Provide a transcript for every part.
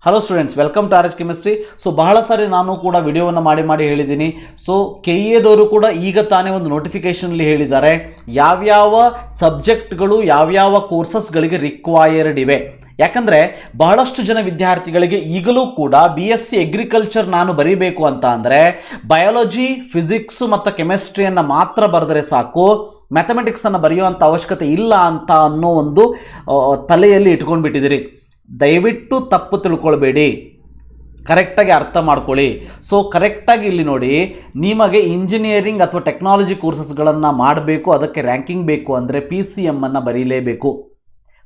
Hello students, welcome to RHchemistry. So ಬಹಳ ಸಾರಿ ನಾನು ಕೂಡ ವಿಡಿಯೋವನ್ನು ಮಾಡಿ ಹೇಳಿದ್ದೀನಿ. ಸೊ KEದವರು ಕೂಡ ಈಗ ತಾನೇ ಒಂದು ನೋಟಿಫಿಕೇಶನಲ್ಲಿ ಹೇಳಿದ್ದಾರೆ ಯಾವ್ಯಾವ ಸಬ್ಜೆಕ್ಟ್ಗಳು ಯಾವ್ಯಾವ ಕೋರ್ಸಸ್ಗಳಿಗೆ ರಿಕ್ವೈರ್ಡ್ ಇವೆ. ಯಾಕಂದರೆ ಬಹಳಷ್ಟು ಜನ ವಿದ್ಯಾರ್ಥಿಗಳಿಗೆ ಈಗಲೂ ಕೂಡ BSc ಅಗ್ರಿಕಲ್ಚರ್ ನಾನು ಬರೀಬೇಕು ಅಂತ ಅಂದರೆ ಬಯಾಲಜಿ, ಫಿಸಿಕ್ಸು ಮತ್ತು ಕೆಮಿಸ್ಟ್ರಿಯನ್ನು ಮಾತ್ರ ಬರೆದರೆ ಸಾಕು, ಮ್ಯಾಥಮೆಟಿಕ್ಸನ್ನು ಬರೆಯುವಂಥ ಅವಶ್ಯಕತೆ ಇಲ್ಲ ಅಂತ ಅನ್ನೋ ಒಂದು ತಲೆಯಲ್ಲಿ ಇಟ್ಕೊಂಡು ಬಿಟ್ಟಿದ್ದೀರಿ. ದಯವಿಟ್ಟು ತಪ್ಪು ತಿಳ್ಕೊಳ್ಬೇಡಿ, ಕರೆಕ್ಟಾಗಿ ಅರ್ಥ ಮಾಡ್ಕೊಳ್ಳಿ. ಸೊ ಕರೆಕ್ಟಾಗಿ ಇಲ್ಲಿ ನೋಡಿ, ನಿಮಗೆ ಇಂಜಿನಿಯರಿಂಗ್ ಅಥವಾ ಟೆಕ್ನಾಲಜಿ ಕೋರ್ಸಸ್ಗಳನ್ನು ಮಾಡಬೇಕು, ಅದಕ್ಕೆ ರ್ಯಾಂಕಿಂಗ್ ಬೇಕು ಅಂದರೆ PCM ಅನ್ನು ಬರೀಲೇಬೇಕು.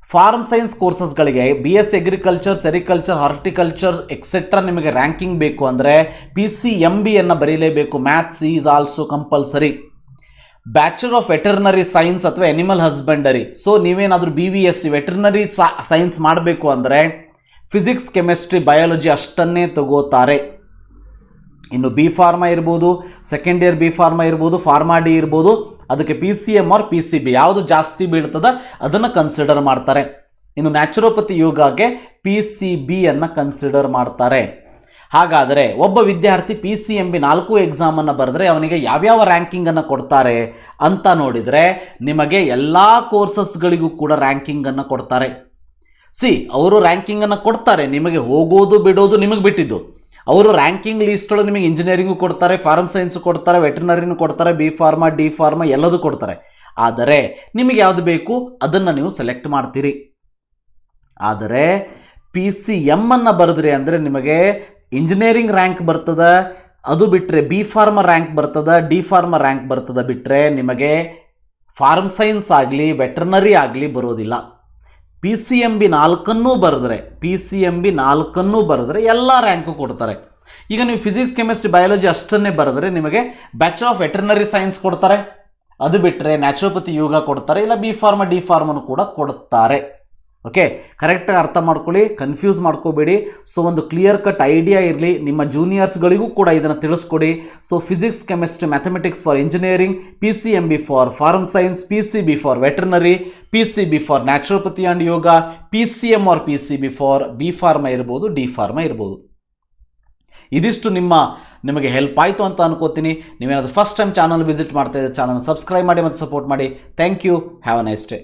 ಫಾರ್ಮ್ ಸೈನ್ಸ್ ಕೋರ್ಸಸ್ಗಳಿಗೆ BSc agriculture, sericulture, horticulture etcetera ನಿಮಗೆ ರ್ಯಾಂಕಿಂಗ್ ಬೇಕು ಅಂದರೆ PCMB ಅನ್ನು ಬರೀಲೇಬೇಕು. Maths is also compulsory. Bachelor of veterinary science ಅಥವಾ ಎನಿಮಲ್ ಹಸ್ಬೆಂಡರಿ, ಸೊ ನೀವೇನಾದರೂ BVSc ವೆಟರ್ನರಿ ಸೈನ್ಸ್ ಮಾಡಬೇಕು ಅಂದರೆ ಫಿಸಿಕ್ಸ್, ಕೆಮಿಸ್ಟ್ರಿ, ಬಯಾಲಜಿ ಅಷ್ಟನ್ನೇ ತಗೋತಾರೆ. ಇನ್ನು ಬಿ ಫಾರ್ಮಾ ಇರ್ಬೋದು, ಸೆಕೆಂಡ್ ಇಯರ್ ಬಿ ಫಾರ್ಮಾ ಇರ್ಬೋದು, ಫಾರ್ಮಾ ಡಿ ಇರ್ಬೋದು, ಅದಕ್ಕೆ PCM ಆರ್ PCB ಯಾವುದು ಜಾಸ್ತಿ ಬೀಳ್ತದ ಅದನ್ನು ಕನ್ಸಿಡರ್ ಮಾಡ್ತಾರೆ. ಇನ್ನು ನ್ಯಾಚುರೋಪತಿ ಯೋಗಕ್ಕೆ PCB ಅನ್ನು ಕನ್ಸಿಡರ್ ಮಾಡ್ತಾರೆ. ಹಾಗಾದರೆ ಒಬ್ಬ ವಿದ್ಯಾರ್ಥಿ PCMB 4 ಎಕ್ಸಾಮನ್ನು ಬರೆದ್ರೆ ಅವನಿಗೆ ಯಾವ್ಯಾವ ರ್ಯಾಂಕಿಂಗನ್ನು ಕೊಡ್ತಾರೆ ಅಂತ ನೋಡಿದರೆ ನಿಮಗೆ ಎಲ್ಲ ಕೋರ್ಸಸ್ಗಳಿಗೂ ಕೂಡ ರ್ಯಾಂಕಿಂಗನ್ನು ಕೊಡ್ತಾರೆ. ಅವರು ರ್ಯಾಂಕಿಂಗನ್ನು ಕೊಡ್ತಾರೆ, ನಿಮಗೆ ಹೋಗೋದು ಬಿಡೋದು ನಿಮಗೆ ಬಿಟ್ಟಿದ್ದು. ಅವರು ರ್ಯಾಂಕಿಂಗ್ ಲೀಸ್ಟೊಳಗೆ ನಿಮಗೆ ಇಂಜಿನಿಯರಿಂಗು ಕೊಡ್ತಾರೆ, ಫಾರ್ಮ್ ಸೈನ್ಸು ಕೊಡ್ತಾರೆ, ವೆಟರ್ನರಿನೂ ಕೊಡ್ತಾರೆ, ಬಿ ಫಾರ್ಮಾ, ಡಿ ಫಾರ್ಮಾ ಎಲ್ಲದೂ ಕೊಡ್ತಾರೆ. ಆದರೆ ನಿಮಗೆ ಯಾವುದು ಬೇಕು ಅದನ್ನು ನೀವು ಸೆಲೆಕ್ಟ್ ಮಾಡ್ತೀರಿ. ಆದರೆ PCM ಅನ್ನು ಬರೆದ್ರಿ ಅಂದರೆ ನಿಮಗೆ ಇಂಜಿನಿಯರಿಂಗ್ ರ್ಯಾಂಕ್ ಬರ್ತದೆ, ಅದು ಬಿಟ್ಟರೆ ಬಿ ಫಾರ್ಮಾ ರ್ಯಾಂಕ್ ಬರ್ತದೆ, ಡಿ ಫಾರ್ಮಾ ರ್ಯಾಂಕ್ ಬರ್ತದೆ, ಬಿಟ್ಟರೆ ನಿಮಗೆ ಫಾರ್ಮ್ ಸೈನ್ಸ್ ಆಗಲಿ ವೆಟರ್ನರಿ ಆಗಲಿ ಬರೋದಿಲ್ಲ. PCMB 4 ಬರೆದ್ರೆ ಎಲ್ಲ ರ್ಯಾಂಕು ಕೊಡ್ತಾರೆ. ಈಗ ನೀವು ಫಿಸಿಕ್ಸ್, ಕೆಮಿಸ್ಟ್ರಿ, ಬಯಾಲಜಿ ಅಷ್ಟನ್ನೇ ಬರೆದ್ರೆ ನಿಮಗೆ ಬ್ಯಾಚುಲರ್ ಆಫ್ ವೆಟರ್ನರಿ ಸೈನ್ಸ್ ಕೊಡ್ತಾರೆ, ಅದು ಬಿಟ್ಟರೆ ನ್ಯಾಚುರೋಪತಿ ಯೋಗ ಕೊಡ್ತಾರೆ, ಇಲ್ಲ ಬಿ ಫಾರ್ಮಾ, ಡಿ ಫಾರ್ಮನ್ನು ಕೂಡ ಕೊಡ್ತಾರೆ. ಓಕೆ, ಕರೆಕ್ಟಾಗಿ ಅರ್ಥ ಮಾಡ್ಕೊಳ್ಳಿ, ಕನ್ಫ್ಯೂಸ್ ಮಾಡ್ಕೋಬೇಡಿ. ಸೊ ಒಂದು ಕ್ಲಿಯರ್ ಕಟ್ ಐಡಿಯಾ ಇರಲಿ, ನಿಮ್ಮ ಜೂನಿಯರ್ಸ್ಗಳಿಗೂ ಕೂಡ ಇದನ್ನು ತಿಳಿಸ್ಕೊಡಿ. So physics, chemistry, mathematics for engineering, PCMB for pharm science, PCB for veterinary, PCB for naturopathy and yoga, PCM or PCB for B pharma ಇರ್ಬೋದು, ಡಿ ಫಾರ್ಮಾ ಇರ್ಬೋದು. ಇದಿಷ್ಟು ನಿಮಗೆ ಹೆಲ್ಪ್ ಆಯಿತು ಅಂತ ಅನ್ಕೋತೀನಿ. ನೀವೇನಾದರೂ ಫಸ್ಟ್ ಟೈಮ್ ಚಾನಲ್ ವಿಸಿಟ್ ಮಾಡ್ತಾ ಇದ್ದರೆ ಚಾನಲ್ ಸಬ್ಸ್ಕ್ರೈಬ್ ಮಾಡಿ ಮತ್ತು ಸಪೋರ್ಟ್ ಮಾಡಿ. Thank you. Have a nice day.